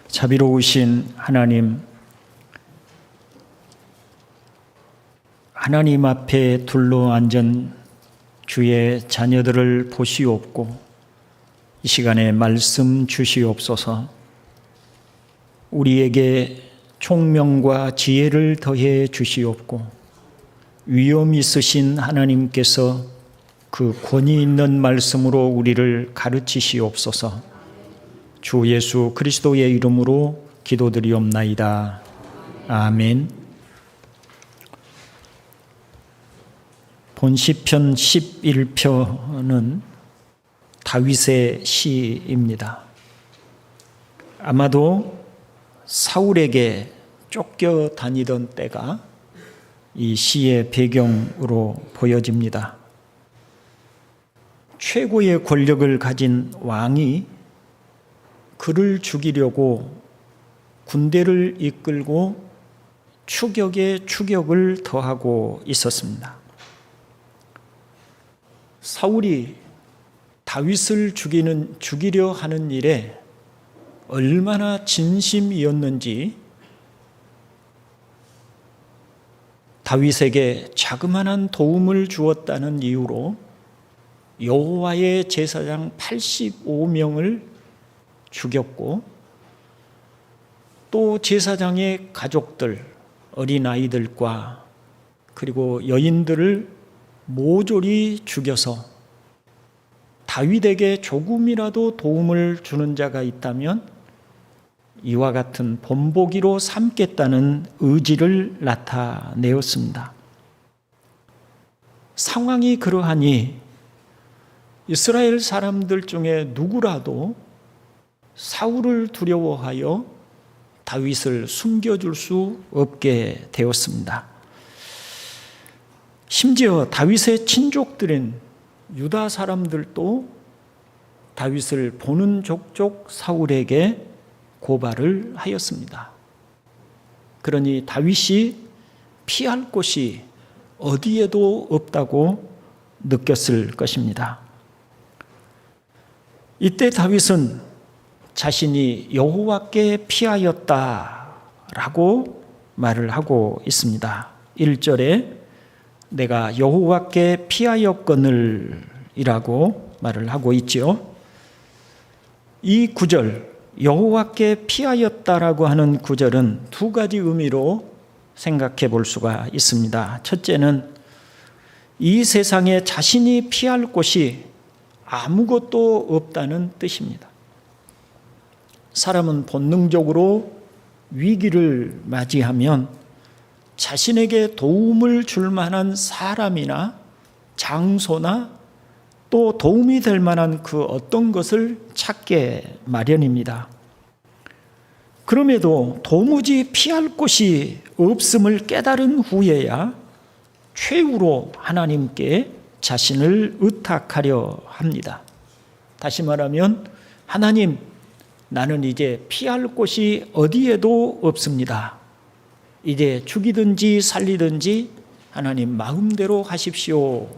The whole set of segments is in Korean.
자비로우신 하나님 앞에 둘러앉은 주의 자녀들을 보시옵고 이 시간에 말씀 주시옵소서. 우리에게 총명과 지혜를 더해 주시옵고 위엄 있으신 하나님께서 그 권위 있는 말씀으로 우리를 가르치시옵소서. 주 예수 그리스도의 이름으로 기도드리옵나이다. 아멘. 본시편 11편은 다윗의 시입니다. 아마도 사울에게 쫓겨 다니던 때가 이 시의 배경으로 보여집니다. 최고의 권력을 가진 왕이 그를 죽이려고 군대를 이끌고 추격에 추격을 더하고 있었습니다. 사울이 다윗을 죽이려 하는 일에 얼마나 진심이었는지 다윗에게 자그마한 도움을 주었다는 이유로 여호와의 제사장 85명을 죽였고 또 제사장의 가족들, 어린아이들과 그리고 여인들을 모조리 죽여서 다윗에게 조금이라도 도움을 주는 자가 있다면 이와 같은 본보기로 삼겠다는 의지를 나타내었습니다. 상황이 그러하니 이스라엘 사람들 중에 누구라도 사울을 두려워하여 다윗을 숨겨줄 수 없게 되었습니다. 심지어 다윗의 친족들인 유다 사람들도 다윗을 보는 족족 사울에게 고발을 하였습니다. 그러니 다윗이 피할 곳이 어디에도 없다고 느꼈을 것입니다. 이때 다윗은 자신이 여호와께 피하였다라고 말을 하고 있습니다. 1절에 내가 여호와께 피하였거늘 이라고 말을 하고 있죠. 이 구절, 여호와께 피하였다라고 하는 구절은 두 가지 의미로 생각해 볼 수가 있습니다. 첫째는 이 세상에 자신이 피할 곳이 아무것도 없다는 뜻입니다. 사람은 본능적으로 위기를 맞이하면 자신에게 도움을 줄 만한 사람이나 장소나 또 도움이 될 만한 그 어떤 것을 찾게 마련입니다. 그럼에도 도무지 피할 곳이 없음을 깨달은 후에야 최후로 하나님께 자신을 의탁하려 합니다. 다시 말하면 하나님, 나는 이제 피할 곳이 어디에도 없습니다. 이제 죽이든지 살리든지 하나님 마음대로 하십시오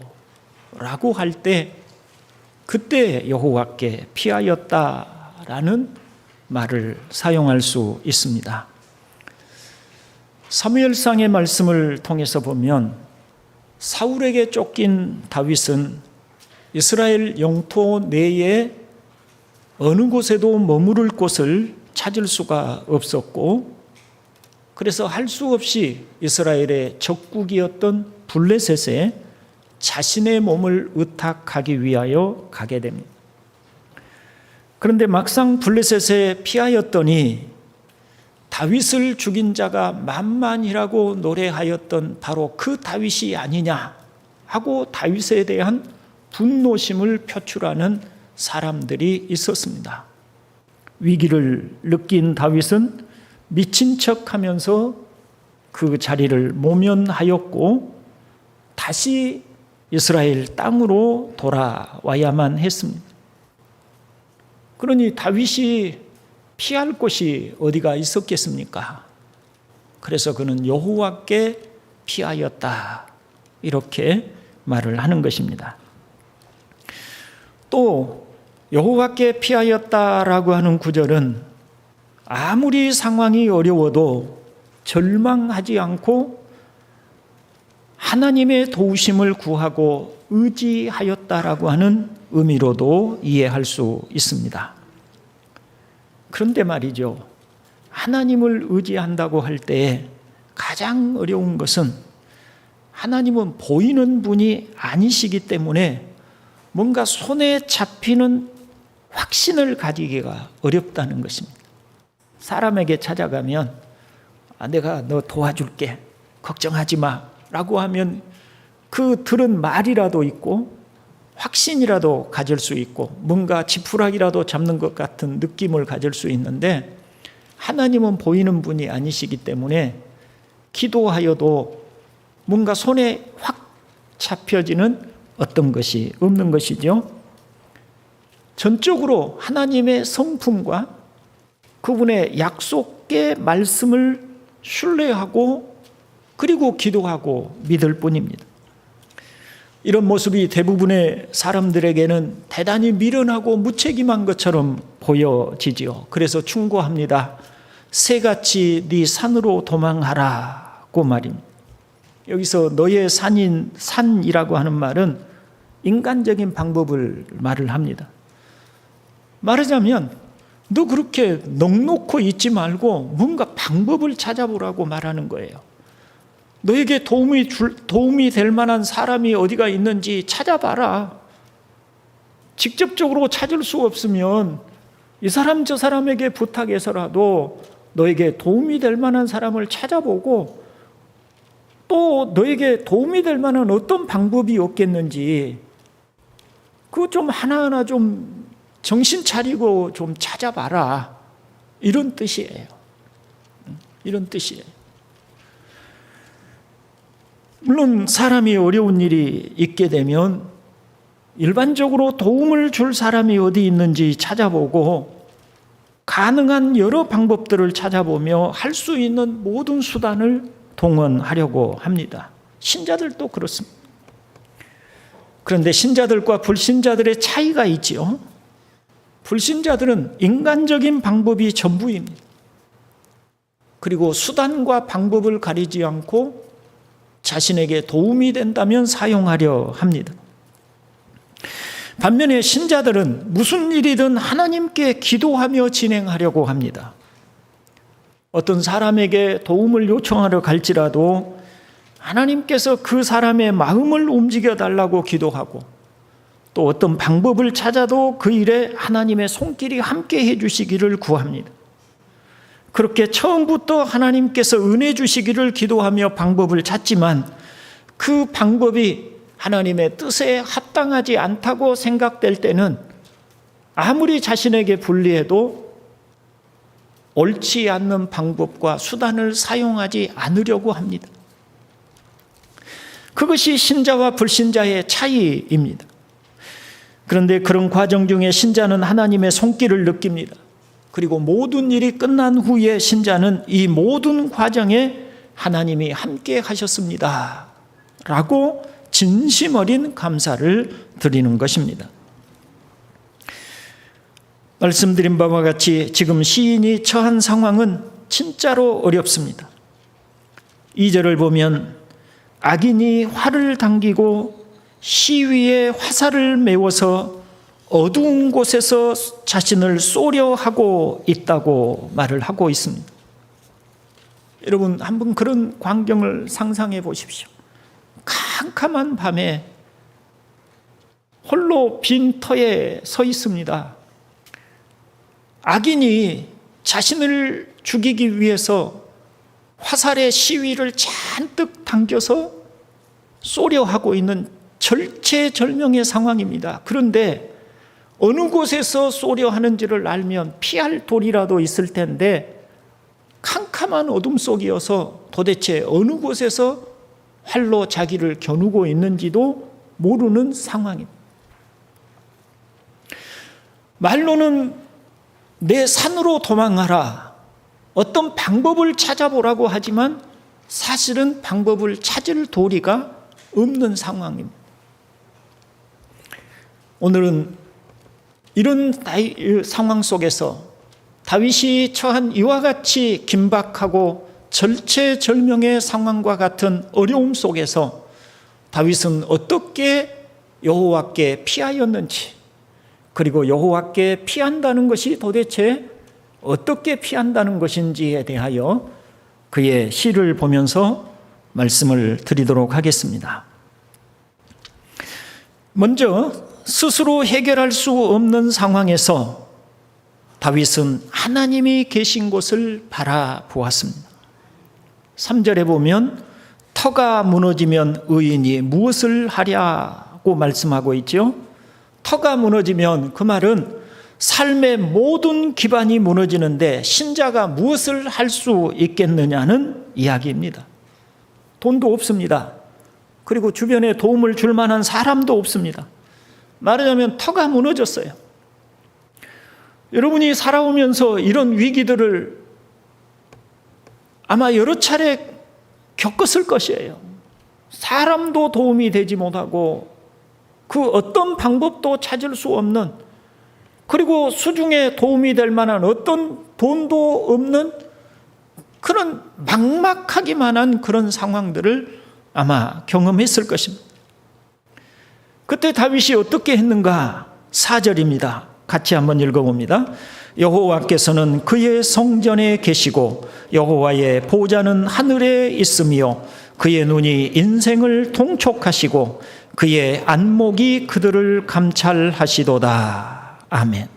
라고 할 때 그때 여호와께 피하였다라는 말을 사용할 수 있습니다. 사무엘상의 말씀을 통해서 보면 사울에게 쫓긴 다윗은 이스라엘 영토 내에 어느 곳에도 머무를 곳을 찾을 수가 없었고 그래서 할 수 없이 이스라엘의 적국이었던 블레셋에 자신의 몸을 의탁하기 위하여 가게 됩니다. 그런데 막상 블레셋에 피하였더니 다윗을 죽인 자가 만만이라고 노래하였던 바로 그 다윗이 아니냐 하고 다윗에 대한 분노심을 표출하는 사람들이 있었습니다. 위기를 느낀 다윗은 미친 척하면서 그 자리를 모면하였고 다시 이스라엘 땅으로 돌아와야만 했습니다. 그러니 다윗이 피할 곳이 어디가 있었겠습니까? 그래서 그는 여호와께 피하였다 이렇게 말을 하는 것입니다. 또 여호와께 피하였다라고 하는 구절은 아무리 상황이 어려워도 절망하지 않고 하나님의 도우심을 구하고 의지하였다라고 하는 의미로도 이해할 수 있습니다. 그런데 말이죠, 하나님을 의지한다고 할 때 가장 어려운 것은 하나님은 보이는 분이 아니시기 때문에 뭔가 손에 잡히는 확신을 가지기가 어렵다는 것입니다. 사람에게 찾아가면 내가 너 도와줄게, 걱정하지 마 라고 하면 그 들은 말이라도 있고 확신이라도 가질 수 있고 뭔가 지푸라기라도 잡는 것 같은 느낌을 가질 수 있는데, 하나님은 보이는 분이 아니시기 때문에 기도하여도 뭔가 손에 확 잡혀지는 어떤 것이 없는 것이죠. 전적으로 하나님의 성품과 그분의 약속의 말씀을 신뢰하고 그리고 기도하고 믿을 뿐입니다. 이런 모습이 대부분의 사람들에게는 대단히 미련하고 무책임한 것처럼 보여지지요. 그래서 충고합니다. 새같이 네 산으로 도망하라고 말입니다. 여기서 너의 산이라고 하는 말은 인간적인 방법을 말을 합니다. 말하자면 너 그렇게 넋놓고 있지 말고 뭔가 방법을 찾아보라고 말하는 거예요. 너에게 도움이 될 만한 사람이 어디가 있는지 찾아봐라. 직접적으로 찾을 수 없으면 이 사람 저 사람에게 부탁해서라도 너에게 도움이 될 만한 사람을 찾아보고, 또 너에게 도움이 될 만한 어떤 방법이 없겠는지 그거 좀 하나하나 좀 정신 차리고 좀 찾아봐라. 이런 뜻이에요. 이런 뜻이에요. 물론 사람이 어려운 일이 있게 되면 일반적으로 도움을 줄 사람이 어디 있는지 찾아보고 가능한 여러 방법들을 찾아보며 할 수 있는 모든 수단을 동원하려고 합니다. 신자들도 그렇습니다. 그런데 신자들과 불신자들의 차이가 있지요. 불신자들은 인간적인 방법이 전부입니다. 그리고 수단과 방법을 가리지 않고 자신에게 도움이 된다면 사용하려 합니다. 반면에 신자들은 무슨 일이든 하나님께 기도하며 진행하려고 합니다. 어떤 사람에게 도움을 요청하러 갈지라도 하나님께서 그 사람의 마음을 움직여 달라고 기도하고, 또 어떤 방법을 찾아도 그 일에 하나님의 손길이 함께 해주시기를 구합니다. 그렇게 처음부터 하나님께서 은혜 주시기를 기도하며 방법을 찾지만 그 방법이 하나님의 뜻에 합당하지 않다고 생각될 때는 아무리 자신에게 불리해도 옳지 않는 방법과 수단을 사용하지 않으려고 합니다. 그것이 신자와 불신자의 차이입니다. 그런데 그런 과정 중에 신자는 하나님의 손길을 느낍니다. 그리고 모든 일이 끝난 후에 신자는 이 모든 과정에 하나님이 함께 하셨습니다 라고 진심 어린 감사를 드리는 것입니다. 말씀드린 바와 같이 지금 시인이 처한 상황은 진짜로 어렵습니다. 2절을 보면 악인이 활을 당기고 시위에 화살을 메워서 어두운 곳에서 자신을 쏘려 하고 있다고 말을 하고 있습니다. 여러분, 한번 그런 광경을 상상해 보십시오. 캄캄한 밤에 홀로 빈 터에 서 있습니다. 악인이 자신을 죽이기 위해서 화살의 시위를 잔뜩 당겨서 쏘려 하고 있는 절체절명의 상황입니다. 그런데 어느 곳에서 쏘려 하는지를 알면 피할 돌이라도 있을 텐데 캄캄한 어둠 속이어서 도대체 어느 곳에서 활로 자기를 겨누고 있는지도 모르는 상황입니다. 말로는 내 산으로 도망하라, 어떤 방법을 찾아보라고 하지만 사실은 방법을 찾을 도리가 없는 상황입니다. 오늘은 이런 상황 속에서 다윗이 처한 이와 같이 긴박하고 절체절명의 상황과 같은 어려움 속에서 다윗은 어떻게 여호와께 피하였는지, 그리고 여호와께 피한다는 것이 도대체 어떻게 피한다는 것인지에 대하여 그의 시를 보면서 말씀을 드리도록 하겠습니다. 먼저 스스로 해결할 수 없는 상황에서 다윗은 하나님이 계신 곳을 바라보았습니다. 3절에 보면 터가 무너지면 의인이 무엇을 하랴고 말씀하고 있죠. 터가 무너지면 그 말은 삶의 모든 기반이 무너지는데 신자가 무엇을 할 수 있겠느냐는 이야기입니다. 돈도 없습니다. 그리고 주변에 도움을 줄 만한 사람도 없습니다. 말하자면 터가 무너졌어요. 여러분이 살아오면서 이런 위기들을 아마 여러 차례 겪었을 것이에요. 사람도 도움이 되지 못하고 그 어떤 방법도 찾을 수 없는, 그리고 수중에 도움이 될 만한 어떤 돈도 없는 그런 막막하기만 한 그런 상황들을 아마 경험했을 것입니다. 그때 다윗이 어떻게 했는가? 4절입니다. 같이 한번 읽어봅니다. 여호와께서는 그의 성전에 계시고 여호와의 보좌는 하늘에 있으며 그의 눈이 인생을 통촉하시고 그의 안목이 그들을 감찰하시도다. 아멘.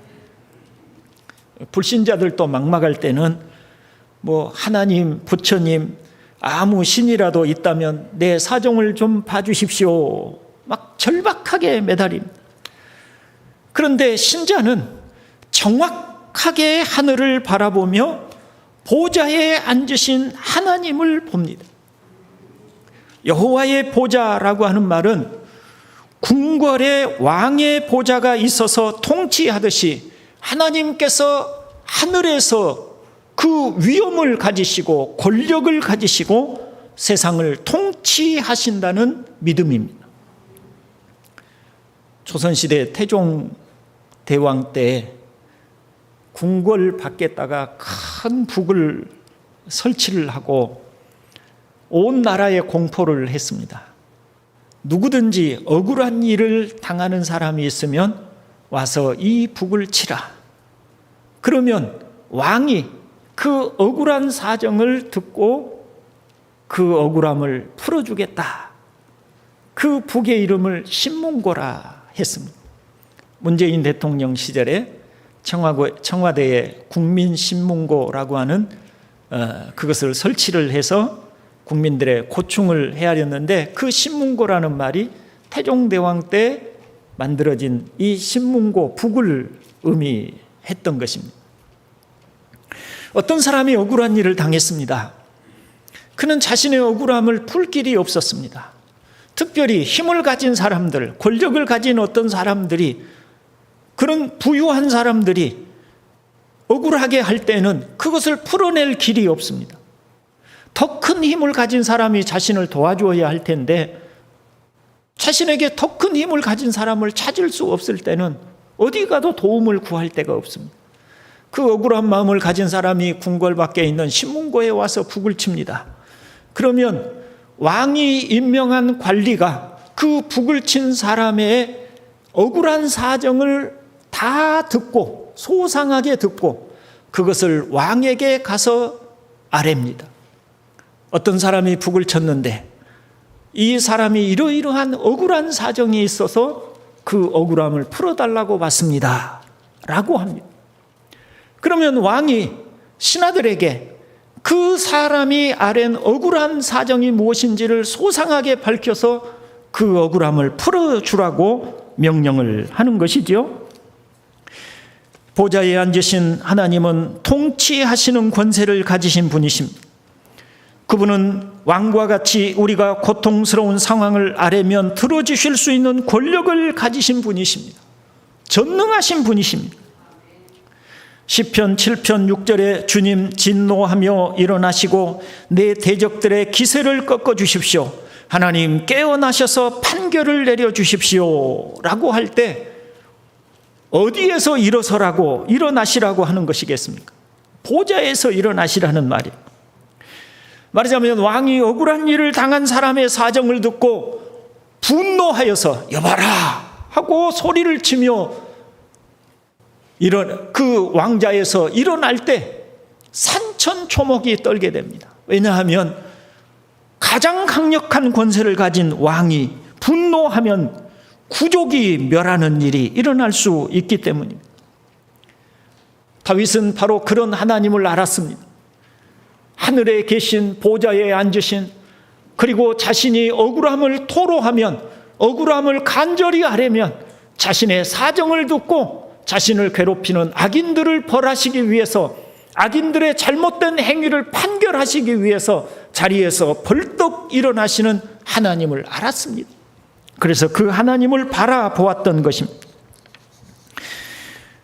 불신자들도 막막할 때는 하나님, 부처님, 아무 신이라도 있다면 내 사정을 좀 봐주십시오. 막 절박하게 매달립니다. 그런데 신자는 정확하게 하늘을 바라보며 보좌에 앉으신 하나님을 봅니다. 여호와의 보좌라고 하는 말은 궁궐에 왕의 보좌가 있어서 통치하듯이 하나님께서 하늘에서 그 위엄을 가지시고 권력을 가지시고 세상을 통치하신다는 믿음입니다. 조선시대 태종대왕 때 궁궐 밖에다가 큰 북을 설치를 하고 온 나라에 공포를 했습니다. 누구든지 억울한 일을 당하는 사람이 있으면 와서 이 북을 치라. 그러면 왕이 그 억울한 사정을 듣고 그 억울함을 풀어주겠다. 그 북의 이름을 신문고라 했습니다. 문재인 대통령 시절에 청와대에 국민신문고라고 하는 그것을 설치를 해서 국민들의 고충을 헤아렸는데, 그 신문고라는 말이 태종대왕 때 만들어진 이 신문고 북을 의미했던 것입니다. 어떤 사람이 억울한 일을 당했습니다. 그는 자신의 억울함을 풀 길이 없었습니다. 특별히 힘을 가진 사람들, 권력을 가진 어떤 사람들이, 그런 부유한 사람들이 억울하게 할 때는 그것을 풀어낼 길이 없습니다. 더 큰 힘을 가진 사람이 자신을 도와줘야 할 텐데 자신에게 더 큰 힘을 가진 사람을 찾을 수 없을 때는 어디 가도 도움을 구할 데가 없습니다. 그 억울한 마음을 가진 사람이 궁궐 밖에 있는 신문고에 와서 북을 칩니다. 그러면 왕이 임명한 관리가 그 북을 친 사람의 억울한 사정을 다 듣고 소상하게 듣고 그것을 왕에게 가서 아뢰입니다. 어떤 사람이 북을 쳤는데 이 사람이 이러이러한 억울한 사정이 있어서 그 억울함을 풀어달라고 받습니다 라고 합니다. 그러면 왕이 신하들에게 그 사람이 아랜 억울한 사정이 무엇인지를 소상하게 밝혀서 그 억울함을 풀어주라고 명령을 하는 것이죠. 보좌에 앉으신 하나님은 통치하시는 권세를 가지신 분이십니다. 그분은 왕과 같이 우리가 고통스러운 상황을 아뢰면 들어주실 수 있는 권력을 가지신 분이십니다. 전능하신 분이십니다. 시편 7편 6절에 주님 진노하며 일어나시고 내 대적들의 기세를 꺾어주십시오. 하나님 깨어나셔서 판결을 내려주십시오 라고 할 때 어디에서 일어서라고 일어나시라고 하는 것이겠습니까? 보좌에서 일어나시라는 말이에요. 말하자면 왕이 억울한 일을 당한 사람의 사정을 듣고 분노하여서 여봐라 하고 소리를 치며 그 왕자에서 일어날 때 산천초목이 떨게 됩니다. 왜냐하면 가장 강력한 권세를 가진 왕이 분노하면 구족이 멸하는 일이 일어날 수 있기 때문입니다. 다윗은 바로 그런 하나님을 알았습니다. 하늘에 계신 보좌에 앉으신, 그리고 자신이 억울함을 토로하면, 억울함을 간절히 아뢰면 자신의 사정을 듣고 자신을 괴롭히는 악인들을 벌하시기 위해서, 악인들의 잘못된 행위를 판결하시기 위해서 자리에서 벌떡 일어나시는 하나님을 알았습니다. 그래서 그 하나님을 바라보았던 것입니다.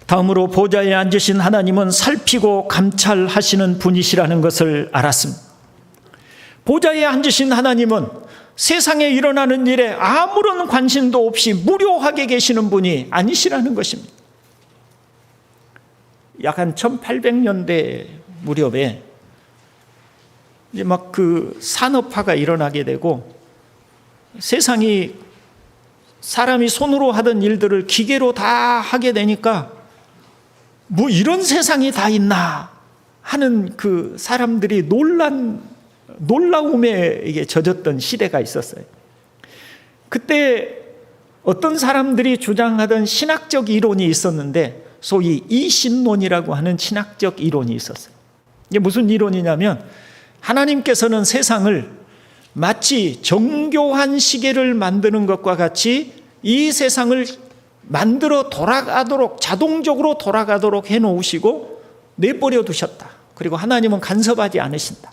다음으로 보좌에 앉으신 하나님은 살피고 감찰하시는 분이시라는 것을 알았습니다. 보좌에 앉으신 하나님은 세상에 일어나는 일에 아무런 관심도 없이 무료하게 계시는 분이 아니시라는 것입니다. 약 한 1800년대 무렵에 이제 막 그 산업화가 일어나게 되고 세상이 사람이 손으로 하던 일들을 기계로 다 하게 되니까 뭐 이런 세상이 다 있나 하는 그 사람들이 놀라움에 이게 젖었던 시대가 있었어요. 그때 어떤 사람들이 주장하던 신학적 이론이 있었는데 소위 이신론이라고 하는 신학적 이론이 있었어요. 이게 무슨 이론이냐면 하나님께서는 세상을 마치 정교한 시계를 만드는 것과 같이 이 세상을 만들어 돌아가도록, 자동적으로 돌아가도록 해놓으시고 내버려 두셨다. 그리고 하나님은 간섭하지 않으신다.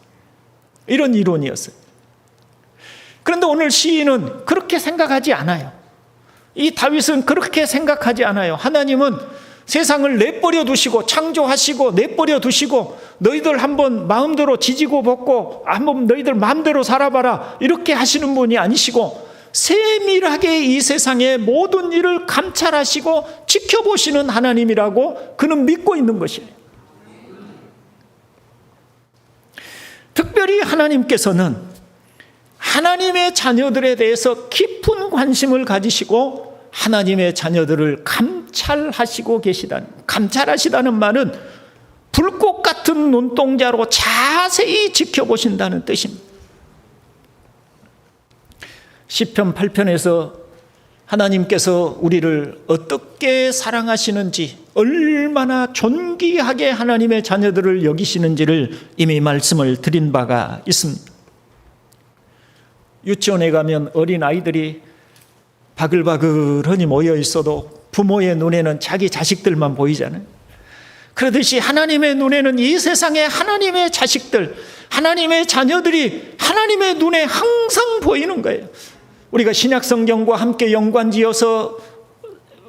이런 이론이었어요. 그런데 오늘 시인은 그렇게 생각하지 않아요. 이 다윗은 그렇게 생각하지 않아요. 하나님은 세상을 내버려 두시고 창조하시고 내버려 두시고 너희들 한번 마음대로 지지고 볶고 한번 너희들 마음대로 살아봐라 이렇게 하시는 분이 아니시고 세밀하게 이 세상의 모든 일을 감찰하시고 지켜보시는 하나님이라고 그는 믿고 있는 것이에요. 특별히 하나님께서는 하나님의 자녀들에 대해서 깊은 관심을 가지시고 하나님의 자녀들을 감찰하시고 계시다는, 감찰하시다는 말은 불꽃 같은 눈동자로 자세히 지켜보신다는 뜻입니다. 시편 8편에서 하나님께서 우리를 어떻게 사랑하시는지, 얼마나 존귀하게 하나님의 자녀들을 여기시는지를 이미 말씀을 드린 바가 있습니다. 유치원에 가면 어린 아이들이 바글바글하니 모여 있어도 부모의 눈에는 자기 자식들만 보이잖아요. 그러듯이 하나님의 눈에는 이 세상의 하나님의 자식들, 하나님의 자녀들이 하나님의 눈에 항상 보이는 거예요. 우리가 신약성경과 함께 연관지어서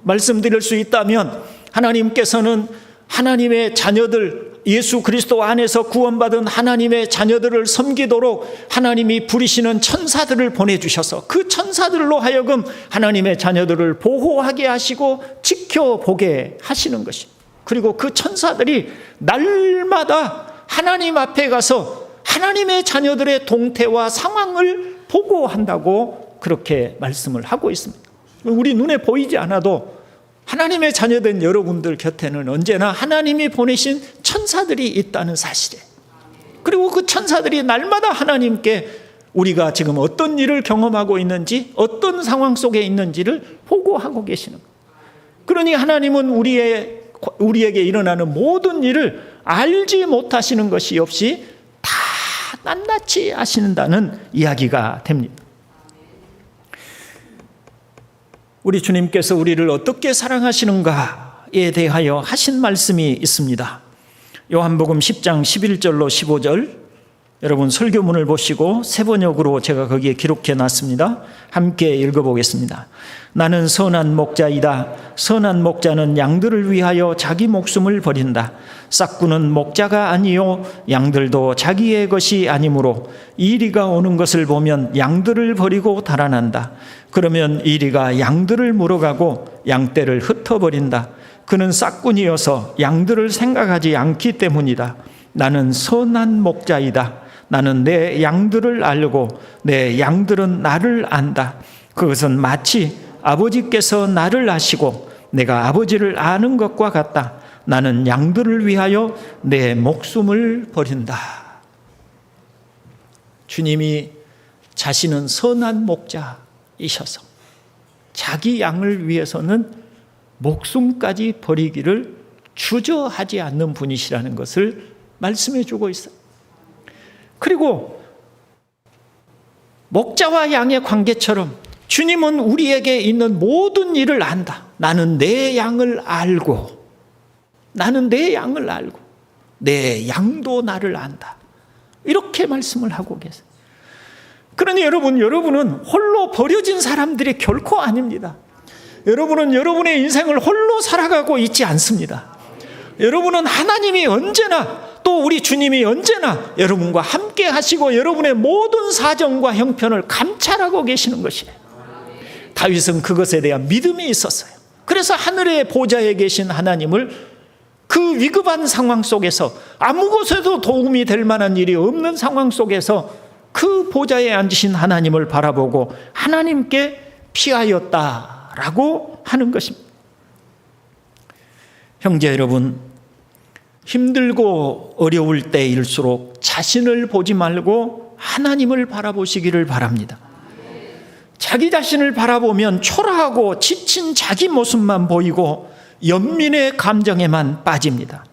말씀드릴 수 있다면 하나님께서는 하나님의 자녀들, 예수 그리스도 안에서 구원받은 하나님의 자녀들을 섬기도록 하나님이 부리시는 천사들을 보내주셔서 그 천사들로 하여금 하나님의 자녀들을 보호하게 하시고 지켜보게 하시는 것입니다. 그리고 그 천사들이 날마다 하나님 앞에 가서 하나님의 자녀들의 동태와 상황을 보고한다고 그렇게 말씀을 하고 있습니다. 우리 눈에 보이지 않아도 하나님의 자녀된 여러분들 곁에는 언제나 하나님이 보내신 천사들이 있다는 사실이에요. 그리고 그 천사들이 날마다 하나님께 우리가 지금 어떤 일을 경험하고 있는지, 어떤 상황 속에 있는지를 보고하고 계시는 거예요. 그러니 하나님은 우리에게 일어나는 모든 일을 알지 못하시는 것이 없이 다 낱낱이 아신다는 이야기가 됩니다. 우리 주님께서 우리를 어떻게 사랑하시는가에 대하여 하신 말씀이 있습니다. 요한복음 10장 11절로 15절, 여러분 설교문을 보시고 세번역으로 제가 거기에 기록해 놨습니다. 함께 읽어보겠습니다. 나는 선한 목자이다. 선한 목자는 양들을 위하여 자기 목숨을 버린다. 싹구는 목자가 아니요 양들도 자기의 것이 아니므로 이리가 오는 것을 보면 양들을 버리고 달아난다. 그러면 이리가 양들을 물어가고 양떼를 흩어버린다. 그는 싹꾼이어서 양들을 생각하지 않기 때문이다. 나는 선한 목자이다. 나는 내 양들을 알고 내 양들은 나를 안다. 그것은 마치 아버지께서 나를 아시고 내가 아버지를 아는 것과 같다. 나는 양들을 위하여 내 목숨을 버린다. 주님이 자신은 선한 목자이셔서 자기 양을 위해서는 목숨까지 버리기를 주저하지 않는 분이시라는 것을 말씀해 주고 있어요. 그리고 목자와 양의 관계처럼 주님은 우리에게 있는 모든 일을 안다. 나는 내 양을 알고 내 양도 나를 안다. 이렇게 말씀을 하고 계세요. 그러니 여러분은 홀로 버려진 사람들이 결코 아닙니다. 여러분은 여러분의 인생을 홀로 살아가고 있지 않습니다. 여러분은 하나님이 언제나 또 우리 주님이 언제나 여러분과 함께 하시고 여러분의 모든 사정과 형편을 감찰하고 계시는 것이에요. 다윗은 그것에 대한 믿음이 있었어요. 그래서 하늘의 보좌에 계신 하나님을 그 위급한 상황 속에서 아무 곳에도 도움이 될 만한 일이 없는 상황 속에서 그 보좌에 앉으신 하나님을 바라보고 하나님께 피하였다라고 하는 것입니다. 형제 여러분, 힘들고 어려울 때일수록 자신을 보지 말고 하나님을 바라보시기를 바랍니다. 자기 자신을 바라보면 초라하고 지친 자기 모습만 보이고 연민의 감정에만 빠집니다.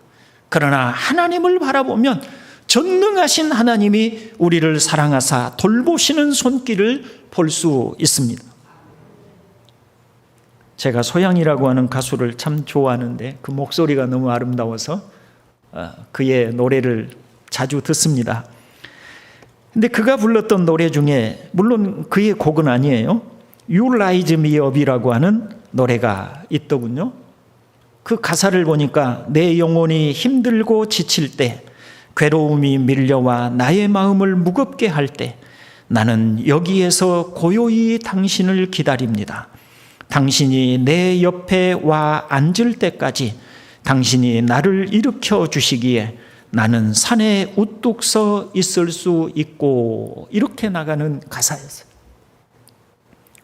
그러나 하나님을 바라보면 전능하신 하나님이 우리를 사랑하사 돌보시는 손길을 볼 수 있습니다. 제가 소양이라고 하는 가수를 참 좋아하는데 그 목소리가 너무 아름다워서 그의 노래를 자주 듣습니다. 근데 그가 불렀던 노래 중에 물론 그의 곡은 아니에요. You Rise Me Up이라고 하는 노래가 있더군요. 그 가사를 보니까 내 영혼이 힘들고 지칠 때, 괴로움이 밀려와 나의 마음을 무겁게 할 때 나는 여기에서 고요히 당신을 기다립니다. 당신이 내 옆에 와 앉을 때까지 당신이 나를 일으켜 주시기에 나는 산에 우뚝 서 있을 수 있고, 이렇게 나가는 가사였어요.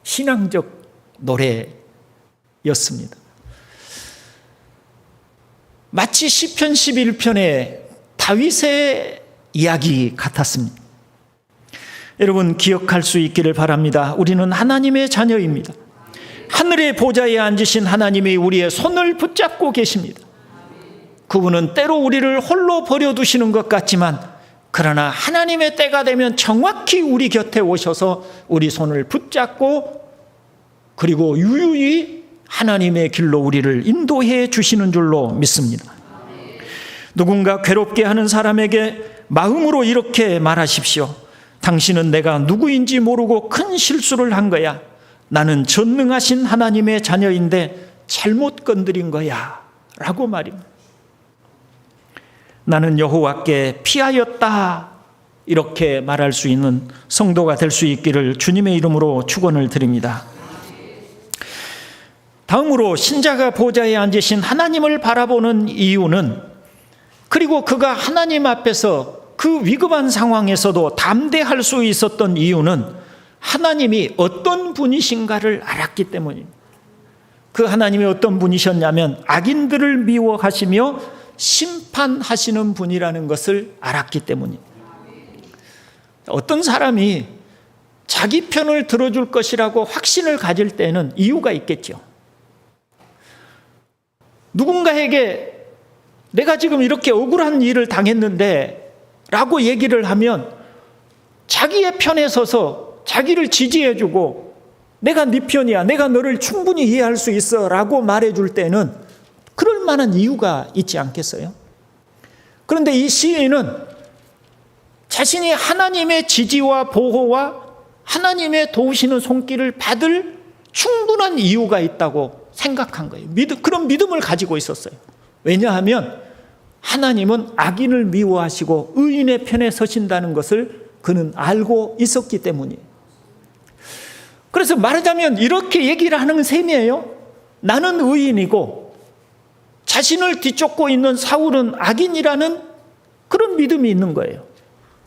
신앙적 노래였습니다. 마치 시편 11편의 다윗의 이야기 같았습니다. 여러분 기억할 수 있기를 바랍니다. 우리는 하나님의 자녀입니다. 하늘의 보좌에 앉으신 하나님이 우리의 손을 붙잡고 계십니다. 그분은 때로 우리를 홀로 버려두시는 것 같지만 그러나 하나님의 때가 되면 정확히 우리 곁에 오셔서 우리 손을 붙잡고 그리고 유유히 하나님의 길로 우리를 인도해 주시는 줄로 믿습니다. 누군가 괴롭게 하는 사람에게 마음으로 이렇게 말하십시오. 당신은 내가 누구인지 모르고 큰 실수를 한 거야. 나는 전능하신 하나님의 자녀인데 잘못 건드린 거야 라고 말입니다. 나는 여호와께 피하였다, 이렇게 말할 수 있는 성도가 될 수 있기를 주님의 이름으로 축원을 드립니다. 다음으로 신자가 보좌에 앉으신 하나님을 바라보는 이유는, 그리고 그가 하나님 앞에서 그 위급한 상황에서도 담대할 수 있었던 이유는 하나님이 어떤 분이신가를 알았기 때문입니다. 그 하나님이 어떤 분이셨냐면 악인들을 미워하시며 심판하시는 분이라는 것을 알았기 때문입니다. 어떤 사람이 자기 편을 들어줄 것이라고 확신을 가질 때는 이유가 있겠죠. 누군가에게 내가 지금 이렇게 억울한 일을 당했는데 라고 얘기를 하면 자기의 편에 서서 자기를 지지해주고 내가 네 편이야, 내가 너를 충분히 이해할 수 있어 라고 말해줄 때는 그럴 만한 이유가 있지 않겠어요? 그런데 이 시인은 자신이 하나님의 지지와 보호와 하나님의 도우시는 손길을 받을 충분한 이유가 있다고 생각한 거예요. 그런 믿음을 가지고 있었어요. 왜냐하면 하나님은 악인을 미워하시고 의인의 편에 서신다는 것을 그는 알고 있었기 때문이에요. 그래서 말하자면 이렇게 얘기를 하는 셈이에요. 나는 의인이고 자신을 뒤쫓고 있는 사울은 악인이라는 그런 믿음이 있는 거예요.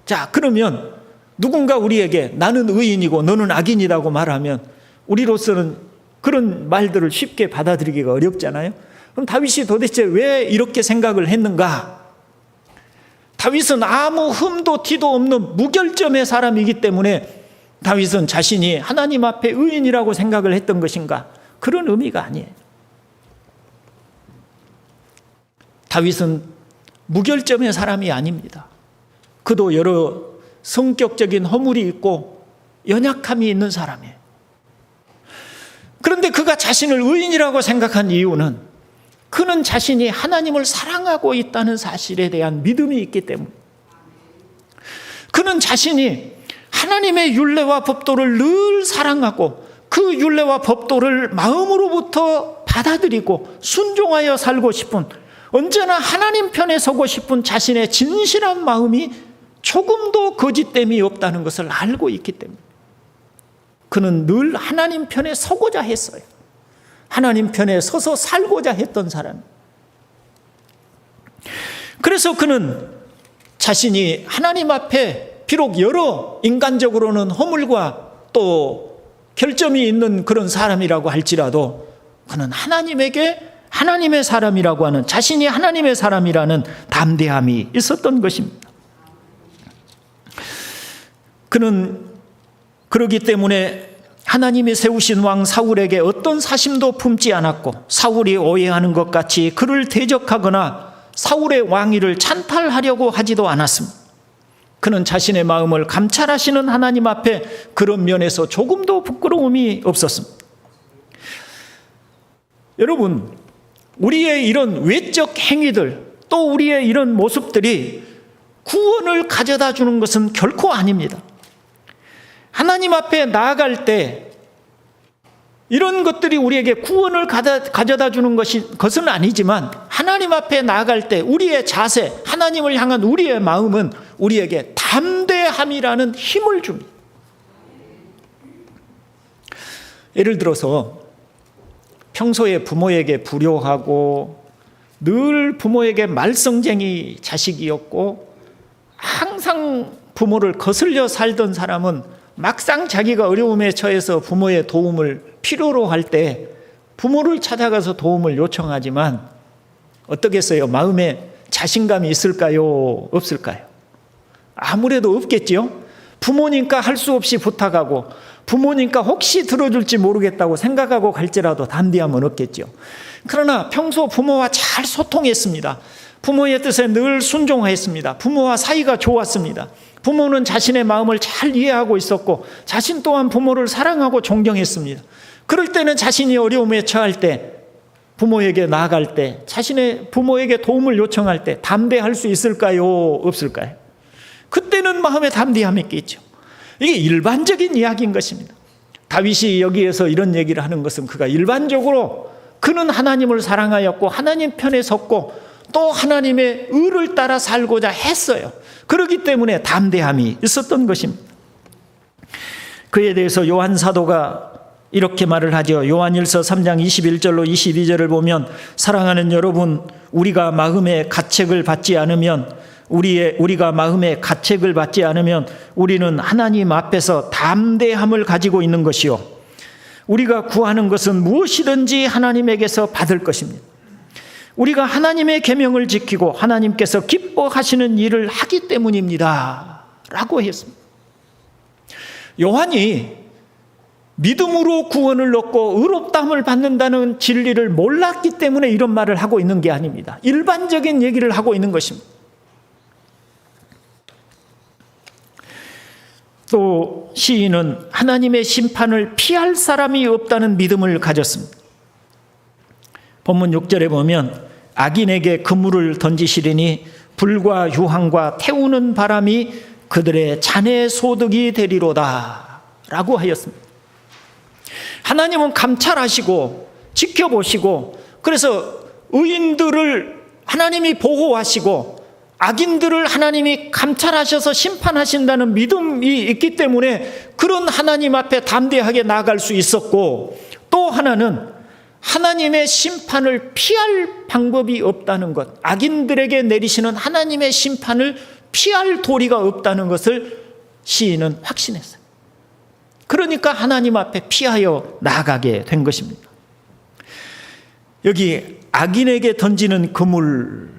자, 그러면 누군가 우리에게 나는 의인이고 너는 악인이라고 말하면 우리로서는 그런 말들을 쉽게 받아들이기가 어렵잖아요. 그럼 다윗이 도대체 왜 이렇게 생각을 했는가? 다윗은 아무 흠도 티도 없는 무결점의 사람이기 때문에 다윗은 자신이 하나님 앞에 의인이라고 생각을 했던 것인가? 그런 의미가 아니에요. 다윗은 무결점의 사람이 아닙니다. 그도 여러 성격적인 허물이 있고 연약함이 있는 사람이에요. 그런데 그가 자신을 의인이라고 생각한 이유는 그는 자신이 하나님을 사랑하고 있다는 사실에 대한 믿음이 있기 때문에, 그는 자신이 하나님의 율례와 법도를 늘 사랑하고 그 율례와 법도를 마음으로부터 받아들이고 순종하여 살고 싶은, 언제나 하나님 편에 서고 싶은 자신의 진실한 마음이 조금도 거짓됨이 없다는 것을 알고 있기 때문에 그는 늘 하나님 편에 서고자 했어요. 하나님 편에 서서 살고자 했던 사람. 그래서 그는 자신이 하나님 앞에 비록 여러 인간적으로는 허물과 또 결점이 있는 그런 사람이라고 할지라도 그는 하나님에게 하나님의 사람이라고 하는, 자신이 하나님의 사람이라는 담대함이 있었던 것입니다. 그는 그러기 때문에 하나님이 세우신 왕 사울에게 어떤 사심도 품지 않았고 사울이 오해하는 것 같이 그를 대적하거나 사울의 왕위를 찬탈하려고 하지도 않았습니다. 그는 자신의 마음을 감찰하시는 하나님 앞에 그런 면에서 조금도 부끄러움이 없었습니다. 여러분, 우리의 이런 외적 행위들, 또 우리의 이런 모습들이 구원을 가져다 주는 것은 결코 아닙니다. 하나님 앞에 나아갈 때 이런 것들이 우리에게 구원을 가져다 주는 것은 아니지만, 하나님 앞에 나아갈 때 우리의 자세, 하나님을 향한 우리의 마음은 우리에게 담대함이라는 힘을 줍니다. 예를 들어서 평소에 부모에게 불효하고 늘 부모에게 말썽쟁이 자식이었고 항상 부모를 거슬려 살던 사람은 막상 자기가 어려움에 처해서 부모의 도움을 필요로 할 때 부모를 찾아가서 도움을 요청하지만 어떻겠어요? 마음에 자신감이 있을까요? 없을까요? 아무래도 없겠죠. 부모니까 할 수 없이 부탁하고 부모니까 혹시 들어줄지 모르겠다고 생각하고 갈지라도 담대함은 없겠죠. 그러나 평소 부모와 잘 소통했습니다. 부모의 뜻에 늘 순종했습니다. 부모와 사이가 좋았습니다. 부모는 자신의 마음을 잘 이해하고 있었고 자신 또한 부모를 사랑하고 존경했습니다. 그럴 때는 자신이 어려움에 처할 때, 부모에게 나아갈 때, 자신의 부모에게 도움을 요청할 때 담대할 수 있을까요? 없을까요? 그때는 마음에 담대함이 있겠죠. 이게 일반적인 이야기인 것입니다. 다윗이 여기에서 이런 얘기를 하는 것은 그가 일반적으로 그는 하나님을 사랑하였고 하나님 편에 섰고 또 하나님의 의를 따라 살고자 했어요. 그렇기 때문에 담대함이 있었던 것입니다. 그에 대해서 요한 사도가 이렇게 말을 하죠. 요한일서 3장 21절로 22절을 보면, 사랑하는 여러분, 우리가 마음의 가책을 받지 않으면 우리는 하나님 앞에서 담대함을 가지고 있는 것이요, 우리가 구하는 것은 무엇이든지 하나님에게서 받을 것입니다. 우리가 하나님의 계명을 지키고 하나님께서 기뻐하시는 일을 하기 때문입니다 라고 했습니다. 요한이 믿음으로 구원을 얻고 의롭다함을 받는다는 진리를 몰랐기 때문에 이런 말을 하고 있는 게 아닙니다. 일반적인 얘기를 하고 있는 것입니다. 또 시인은 하나님의 심판을 피할 사람이 없다는 믿음을 가졌습니다. 본문 6절에 보면, 악인에게 그물을 던지시리니 불과 유황과 태우는 바람이 그들의 잔의 소득이 되리로다 라고 하였습니다. 하나님은 감찰하시고 지켜보시고, 그래서 의인들을 하나님이 보호하시고 악인들을 하나님이 감찰하셔서 심판하신다는 믿음이 있기 때문에 그런 하나님 앞에 담대하게 나아갈 수 있었고, 또 하나는 하나님의 심판을 피할 방법이 없다는 것, 악인들에게 내리시는 하나님의 심판을 피할 도리가 없다는 것을 시인은 확신했어요. 그러니까 하나님 앞에 피하여 나아가게 된 것입니다. 여기 악인에게 던지는 그물,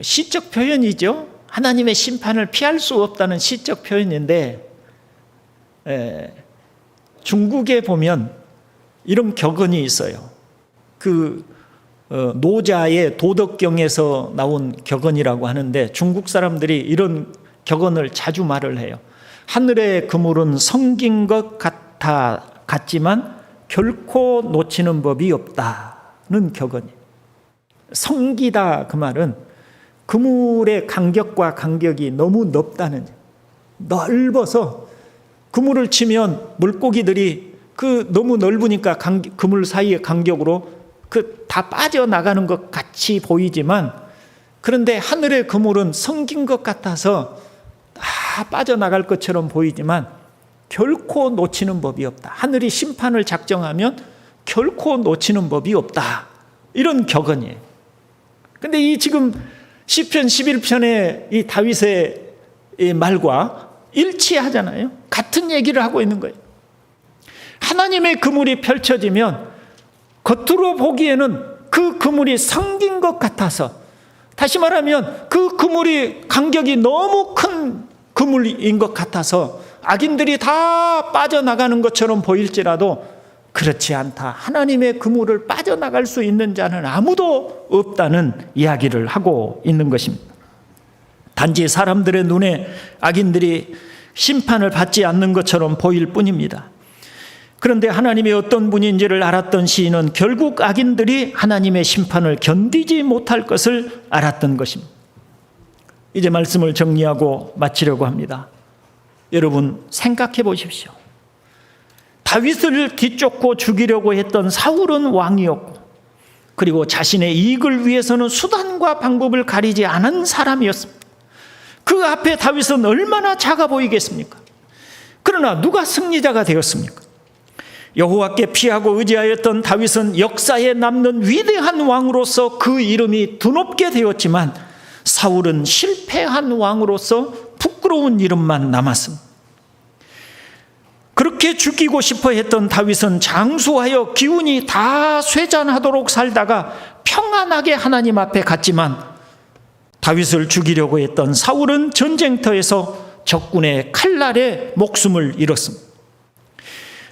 시적 표현이죠. 하나님의 심판을 피할 수 없다는 시적 표현인데, 중국에 보면 이런 격언이 있어요. 노자의 도덕경에서 나온 격언이라고 하는데, 중국 사람들이 이런 격언을 자주 말을 해요. 하늘의 그물은 성긴 것 같지만 결코 놓치는 법이 없다는 격언이에요. 성기다, 그 말은 그물의 간격과 간격이 너무 넓다는, 넓어서 그물을 치면 물고기들이 너무 넓으니까 그물 사이의 간격으로 다 빠져나가는 것 같이 보이지만, 그런데 하늘의 그물은 성긴 것 같아서 다 빠져나갈 것처럼 보이지만 결코 놓치는 법이 없다. 하늘이 심판을 작정하면 결코 놓치는 법이 없다. 이런 격언이에요. 근데 이 지금 시편 11편의 이 다윗의 이 말과 일치하잖아요. 같은 얘기를 하고 있는 거예요. 하나님의 그물이 펼쳐지면 겉으로 보기에는 그 그물이 성긴 것 같아서, 다시 말하면 그 그물이 간격이 너무 큰 그물인 것 같아서 악인들이 다 빠져나가는 것처럼 보일지라도 그렇지 않다. 하나님의 그물을 빠져나갈 수 있는 자는 아무도 없다는 이야기를 하고 있는 것입니다. 단지 사람들의 눈에 악인들이 심판을 받지 않는 것처럼 보일 뿐입니다. 그런데 하나님이 어떤 분인지를 알았던 시인은 결국 악인들이 하나님의 심판을 견디지 못할 것을 알았던 것입니다. 이제 말씀을 정리하고 마치려고 합니다. 여러분, 생각해 보십시오. 다윗을 뒤쫓고 죽이려고 했던 사울은 왕이었고, 그리고 자신의 이익을 위해서는 수단과 방법을 가리지 않은 사람이었습니다. 그 앞에 다윗은 얼마나 작아 보이겠습니까? 그러나 누가 승리자가 되었습니까? 여호와께 피하고 의지하였던 다윗은 역사에 남는 위대한 왕으로서 그 이름이 드높게 되었지만, 사울은 실패한 왕으로서 부끄러운 이름만 남았습니다. 그렇게 죽이고 싶어 했던 다윗은 장수하여 기운이 다 쇠잔하도록 살다가 평안하게 하나님 앞에 갔지만, 다윗을 죽이려고 했던 사울은 전쟁터에서 적군의 칼날에 목숨을 잃었습니다.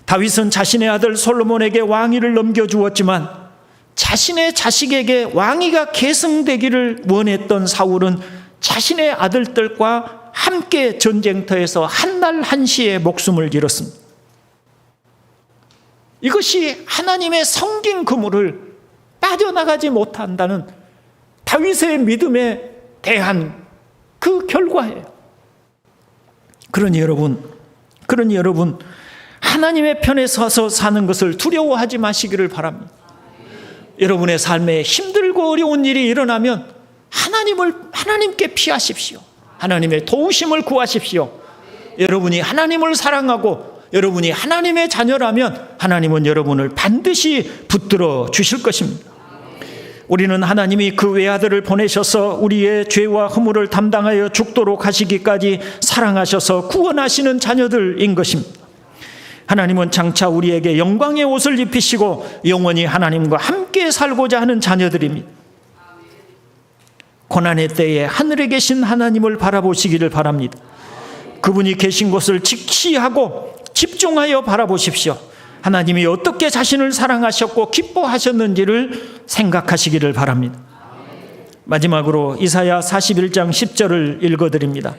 다윗은 자신의 아들 솔로몬에게 왕위를 넘겨주었지만, 자신의 자식에게 왕위가 계승되기를 원했던 사울은 자신의 아들들과 함께 전쟁터에서 한날 한시에 목숨을 잃었습니다. 이것이 하나님의 성긴 그물을 빠져나가지 못한다는 다윗의 믿음에 대한 그 결과예요. 그러니 여러분, 하나님의 편에 서서 사는 것을 두려워하지 마시기를 바랍니다. 여러분의 삶에 힘들고 어려운 일이 일어나면 하나님께 피하십시오. 하나님의 도우심을 구하십시오. 여러분이 하나님을 사랑하고 여러분이 하나님의 자녀라면 하나님은 여러분을 반드시 붙들어 주실 것입니다. 우리는 하나님이 그 외아들을 보내셔서 우리의 죄와 허물을 담당하여 죽도록 하시기까지 사랑하셔서 구원하시는 자녀들인 것입니다. 하나님은 장차 우리에게 영광의 옷을 입히시고 영원히 하나님과 함께 살고자 하는 자녀들입니다. 고난의 때에 하늘에 계신 하나님을 바라보시기를 바랍니다. 그분이 계신 곳을 직시하고 집중하여 바라보십시오. 하나님이 어떻게 자신을 사랑하셨고 기뻐하셨는지를 생각하시기를 바랍니다. 마지막으로 이사야 41장 10절을 읽어드립니다.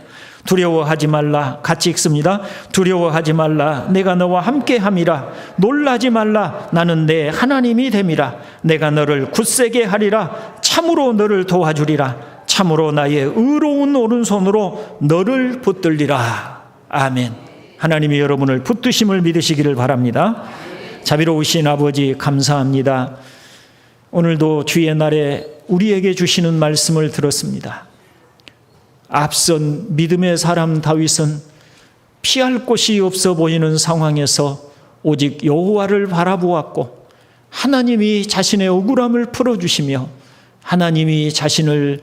두려워하지 말라. 같이 읽습니다. 두려워하지 말라. 내가 너와 함께함이라. 놀라지 말라. 나는 내 하나님이 됨이라. 내가 너를 굳세게 하리라. 참으로 너를 도와주리라. 참으로 나의 의로운 오른손으로 너를 붙들리라. 아멘. 하나님이 여러분을 붙드심을 믿으시기를 바랍니다. 자비로우신 아버지, 감사합니다. 오늘도 주의 날에 우리에게 주시는 말씀을 들었습니다. 앞선 믿음의 사람 다윗은 피할 곳이 없어 보이는 상황에서 오직 여호와를 바라보았고, 하나님이 자신의 억울함을 풀어주시며 하나님이 자신을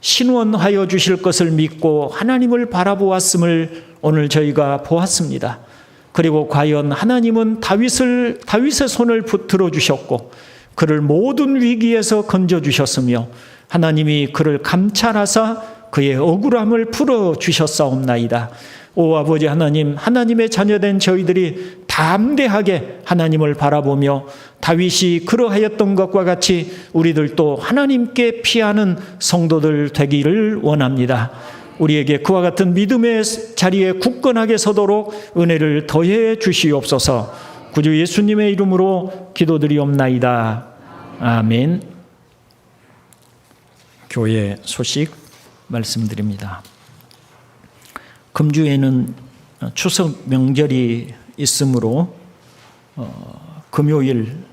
신원하여 주실 것을 믿고 하나님을 바라보았음을 오늘 저희가 보았습니다. 그리고 과연 하나님은 다윗의 손을 붙들어 주셨고 그를 모든 위기에서 건져 주셨으며 하나님이 그를 감찰하사 그의 억울함을 풀어 주셨사옵나이다. 오 아버지 하나님, 하나님의 자녀된 저희들이 담대하게 하나님을 바라보며 다윗이 그러하였던 것과 같이 우리들도 하나님께 피하는 성도들 되기를 원합니다. 우리에게 그와 같은 믿음의 자리에 굳건하게 서도록 은혜를 더해 주시옵소서. 구주 예수님의 이름으로 기도드리옵나이다. 아멘. 교회 소식 말씀드립니다. 금주에는 추석 명절이 있으므로 금요일